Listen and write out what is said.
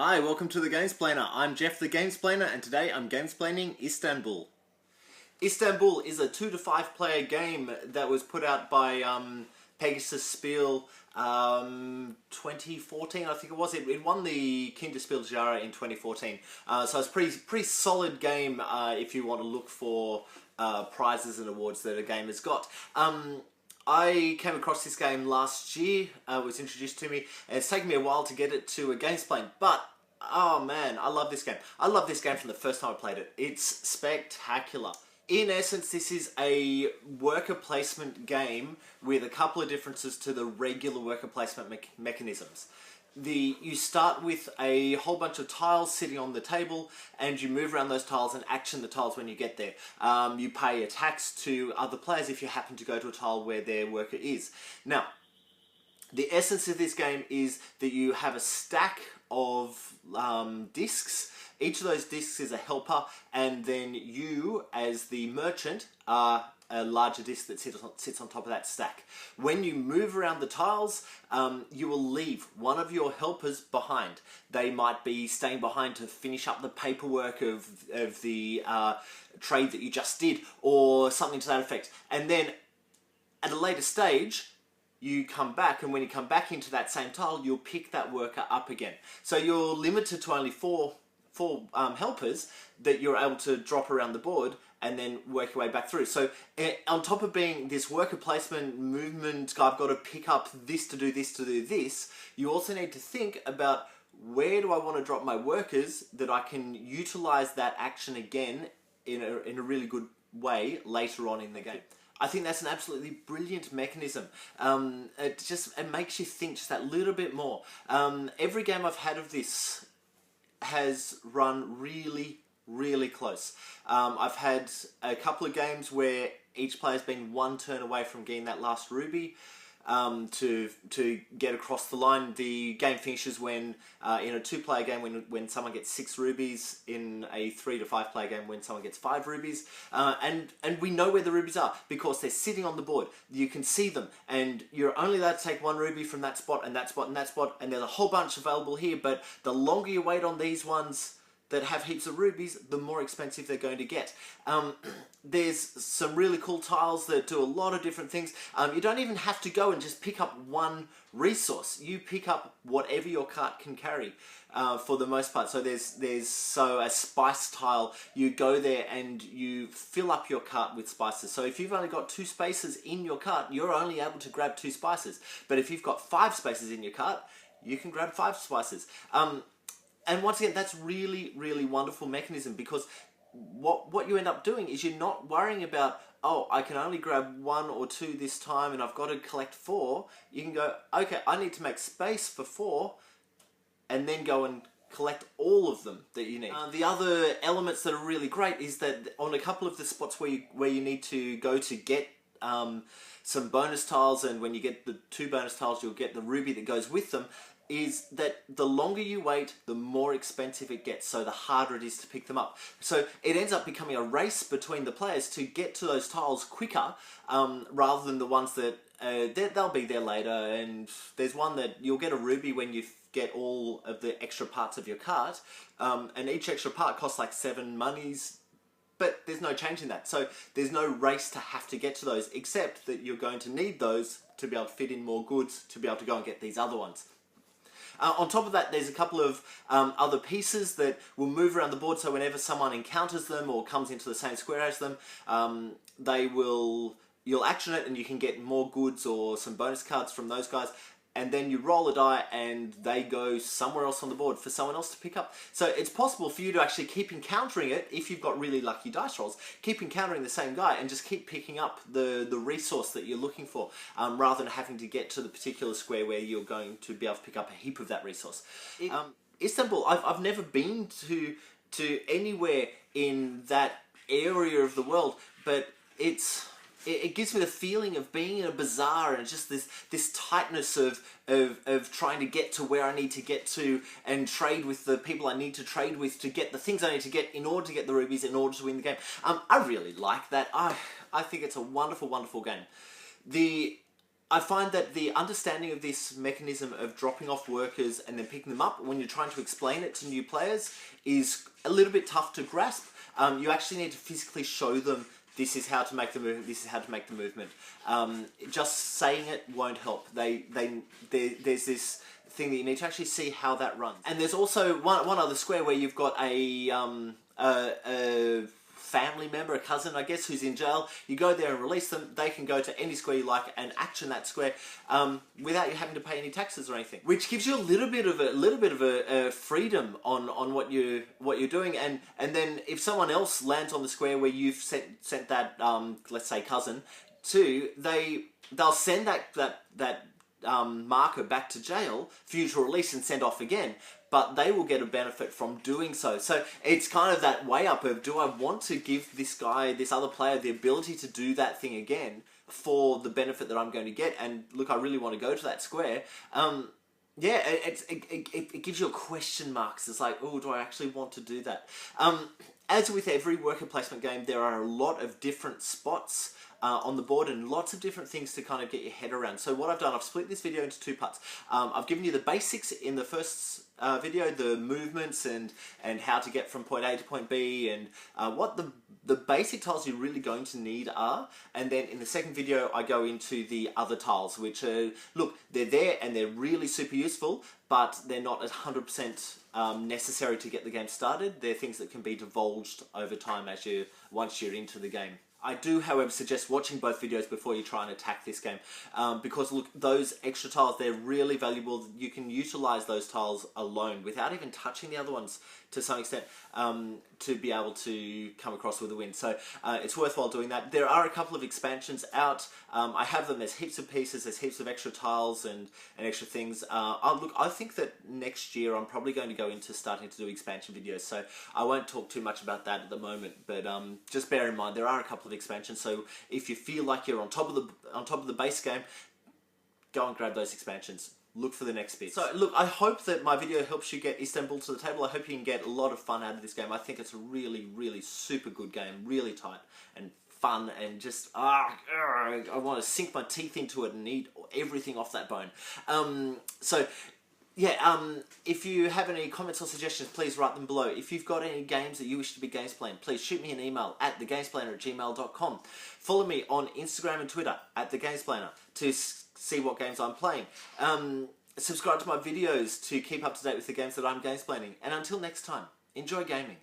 Hi, welcome to the Gamesplainer. I'm Jeff the Gamesplainer, and today I'm gamesplaining Istanbul. Istanbul is a 2 to 5 player game that was put out by Pegasus Spiel 2014, I think it was. It won the Kinderspiel Jahre in 2014. So it's a pretty solid game if you want to look for prizes and awards that a game has got. I came across this game last year, it was introduced to me, and it's taken me a while to get it to a Gamesplaned, but oh man, I love this game. I love this game from the first time I played it. It's spectacular. In essence, this is a worker placement game with a couple of differences to the regular worker placement mechanisms. You start with a whole bunch of tiles sitting on the table, and you move around those tiles and action the tiles when you get there. You pay a tax to other players if you happen to go to a tile where their worker is. Now, the essence of this game is that you have a stack of discs. Each of those discs is a helper, and then you, as the merchant, are a larger disc that sits on top of that stack. When you move around the tiles, you will leave one of your helpers behind. They might be staying behind to finish up the paperwork of the trade that you just did, or something to that effect. And then, at a later stage, you come back, and when you come back into that same tile, you'll pick that worker up again. So you're limited to only four helpers that you're able to drop around the board and then work your way back through. So on top of being this worker placement movement, I've got to pick up this to do this to do this, you also need to think about where do I want to drop my workers that I can utilize that action again in a really good way later on in the game. I think that's an absolutely brilliant mechanism. It makes you think just that little bit more. Every game I've had of this has run really close. I've had a couple of games where each player's been one turn away from getting that last ruby to get across the line. The game finishes when in a 2-player game when someone gets 6 rubies, in a 3 to 5 player game when someone gets 5 rubies, and we know where the rubies are because they're sitting on the board. You can see them, and you're only allowed to take 1 ruby from that spot and that spot and that spot, and there's a whole bunch available here, but the longer you wait on these ones that have heaps of rubies, the more expensive they're going to get. There's some really cool tiles that do a lot of different things. You don't even have to go and just pick up one resource. You pick up whatever your cart can carry for the most part. So there's a spice tile. You go there and you fill up your cart with spices. So if you've only got 2 spaces in your cart, you're only able to grab 2 spices. But if you've got 5 spaces in your cart, you can grab 5 spices. And once again, that's really wonderful mechanism, because what you end up doing is you're not worrying about, oh, I can only grab 1 or 2 this time and I've got to collect 4. You can go, okay, I need to make space for 4, and then go and collect all of them that you need. The other elements that are really great is that on a couple of the spots where you need to go to get some bonus tiles, and when you get the 2 bonus tiles, you'll get the ruby that goes with them, is that the longer you wait, the more expensive it gets, so the harder it is to pick them up. So it ends up becoming a race between the players to get to those tiles quicker, rather than the ones that they'll be there later. And there's one that you'll get a ruby when you get all of the extra parts of your cart, and each extra part costs like 7 monies, but there's no change in that. So there's no race to have to get to those, except that you're going to need those to be able to fit in more goods to be able to go and get these other ones. On top of that, there's a couple of other pieces that will move around the board, so whenever someone encounters them or comes into the same square as them, you'll action it and you can get more goods or some bonus cards from those guys, and then you roll a die and they go somewhere else on the board for someone else to pick up. So it's possible for you to actually keep encountering it, if you've got really lucky dice rolls, keep encountering the same guy and just keep picking up the resource that you're looking for, rather than having to get to the particular square where you're going to be able to pick up a heap of that resource. Istanbul, I've never been to anywhere in that area of the world, but it gives me the feeling of being in a bazaar, and just this tightness of trying to get to where I need to get to and trade with the people I need to trade with to get the things I need to get in order to get the rubies in order to win the game. I really like that. I think it's a wonderful game. I find that the understanding of this mechanism of dropping off workers and then picking them up when you're trying to explain it to new players is a little bit tough to grasp. You actually need to physically show them this is how to make the movement, this is how to make the movement. Just saying it won't help. There's this thing that you need to actually see how that runs. And there's also one other square where you've got a family member, a cousin, I guess, who's in jail. You go there and release them. They can go to any square you like and action that square without you having to pay any taxes or anything, which gives you a little bit of a freedom on what you're doing. And then if someone else lands on the square where you've sent that let's say cousin to, they'll send that marker back to jail for you to release and send off again, but they will get a benefit from doing so. So it's kind of that way up of, do I want to give this other player, the ability to do that thing again for the benefit that I'm going to get? And look, I really want to go to that square. Yeah, it gives you a question marks. It's like, oh, do I actually want to do that? As with every worker placement game, there are a lot of different spots on the board and lots of different things to kind of get your head around. So what I've done, I've split this video into two parts. I've given you the basics in the first video, the movements and how to get from point A to point B, and what the basic tiles you're really going to need are. And then in the second video, I go into the other tiles, which are, look, they're there and they're really super useful, but they're not 100% necessary to get the game started. They're things that can be divulged over time once you're into the game. I do, however, suggest watching both videos before you try and attack this game, because look, those extra tiles, they're really valuable. You can utilize those tiles alone without even touching the other ones to some extent to be able to come across with a win. So it's worthwhile doing that. There are a couple of expansions out. I have them. There's heaps of pieces, there's heaps of extra tiles and extra things. Look, I think that next year I'm probably going to go into starting to do expansion videos, so I won't talk too much about that at the moment, but just bear in mind there are a couple of expansions, so if you feel like you're on top of the base game, go and grab those expansions. Look for the next bit. So look, I hope that my video helps you get Istanbul to the table. I hope you can get a lot of fun out of this game. I think it's a really, really super good game, really tight and fun, and just I want to sink my teeth into it and eat everything off that bone. So yeah, if you have any comments or suggestions, please write them below. If you've got any games that you wish to be Gamesplaned, please shoot me an email at thegamesplainer@gmail.com. Follow me on Instagram and Twitter at thegamesplainer to see what games I'm playing. Subscribe to my videos to keep up to date with the games that I'm gamesplaining. And until next time, enjoy gaming.